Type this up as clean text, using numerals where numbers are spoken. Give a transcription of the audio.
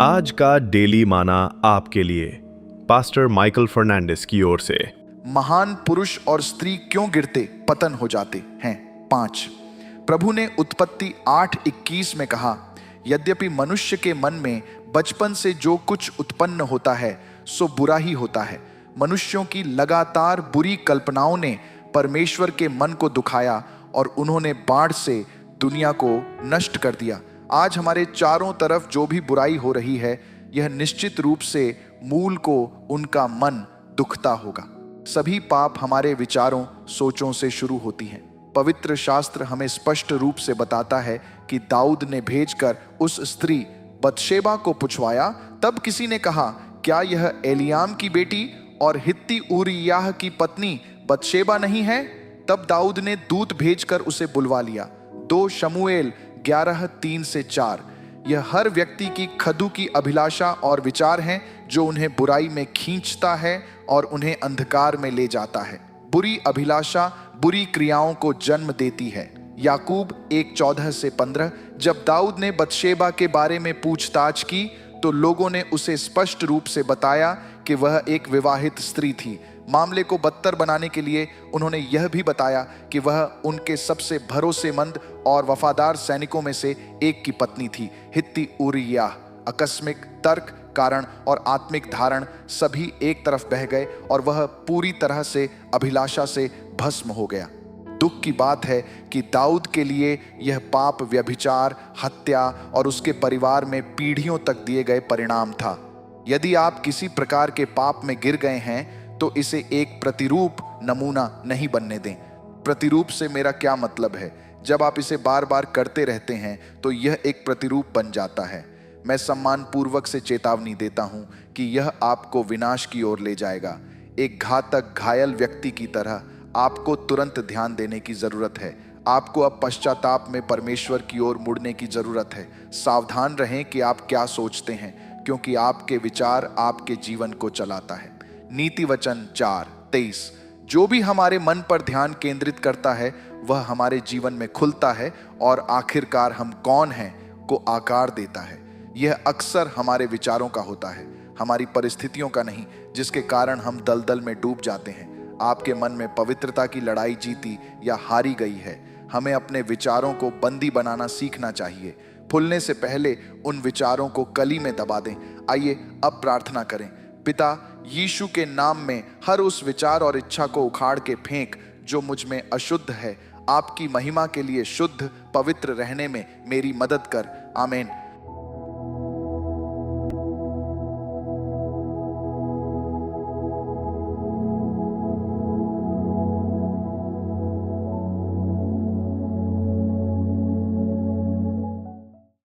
आज का डेली माना आपके लिए पास्टर माइकल फर्नांडिस की ओर से। महान पुरुष और स्त्री क्यों गिरते पतन हो जाते हैं। 5, प्रभु ने उत्पत्ति 8:21 में कहा, यद्यपि मनुष्य के मन में बचपन से जो कुछ उत्पन्न होता है सो बुरा ही होता है। मनुष्यों की लगातार बुरी कल्पनाओं ने परमेश्वर के मन को दुखाया और उन्होंने बाढ़ से दुनिया को नष्ट कर दिया। आज हमारे चारों तरफ जो भी बुराई हो रही है, यह निश्चित रूप से मूल को उनका मन दुखता होगा। सभी पाप हमारे विचारों, सोचों से शुरू होती हैं। पवित्र शास्त्र हमें स्पष्ट रूप से बताता है कि दाऊद ने भेजकर उस स्त्री बतशेबा को पुछवाया। तब किसी ने कहा, क्या यह एलियाम की बेटी और हित्ती ऊरिय्याह की पत्नी बतशेबा नहीं है? तब दाऊद ने दूत भेजकर उसे बुलवा लिया। 2 शमूएल 11:3-4। यह हर व्यक्ति की खदू की अभिलाषा और विचार हैं जो उन्हें बुराई में खींचता है और उन्हें अंधकार में ले जाता है। बुरी अभिलाषा बुरी क्रियाओं को जन्म देती है। याकूब 1:14-15। जब दाऊद ने बतशेबा के बारे में पूछताछ की तो लोगों ने उसे स्पष्ट रूप से बताया कि वह एक विवाहित स्त्री थी। मामले को बदतर बनाने के लिए उन्होंने यह भी बताया कि वह उनके सबसे भरोसेमंद और वफादार सैनिकों में से एक की पत्नी थी, हित्ती ऊरिय्याह। आकस्मिक तर्क, कारण और आत्मिक धारण सभी एक तरफ बह गए और वह पूरी तरह से अभिलाषा से भस्म हो गया। दुख की बात है कि दाऊद के लिए यह पाप व्यभिचार, हत्या और उसके परिवार में पीढ़ियों तक दिए गए परिणाम था। यदि आप किसी प्रकार के पाप में गिर गए हैं तो इसे एक प्रतिरूप नमूना नहीं बनने दें। प्रतिरूप से मेरा क्या मतलब है? जब आप इसे बार बार करते रहते हैं तो यह एक प्रतिरूप बन जाता है। मैं सम्मान पूर्वक से चेतावनी देता हूं कि यह आपको विनाश की ओर ले जाएगा। एक घातक घायल व्यक्ति की तरह आपको तुरंत ध्यान देने की जरूरत है। आपको अब पश्चाताप में परमेश्वर की ओर मुड़ने की जरूरत है। सावधान रहें कि आप क्या सोचते हैं, क्योंकि आपके विचार आपके जीवन को चलाता है। नीति वचन 4:23। जो भी हमारे मन पर ध्यान केंद्रित करता है वह हमारे जीवन में खुलता है और आखिरकार हम कौन हैं को आकार देता है। यह अक्सर हमारे विचारों का होता है, हमारी परिस्थितियों का नहीं, जिसके कारण हम दलदल में डूब जाते हैं। आपके मन में पवित्रता की लड़ाई जीती या हारी गई है। हमें अपने विचारों को बंदी बनाना सीखना चाहिए। फूलने से पहले उन विचारों को कली में दबा दें। आइए अब प्रार्थना करें। पिता, यीशु के नाम में हर उस विचार और इच्छा को उखाड़ के फेंक जो मुझ में अशुद्ध है। आपकी महिमा के लिए शुद्ध पवित्र रहने में मेरी मदद कर। आमीन।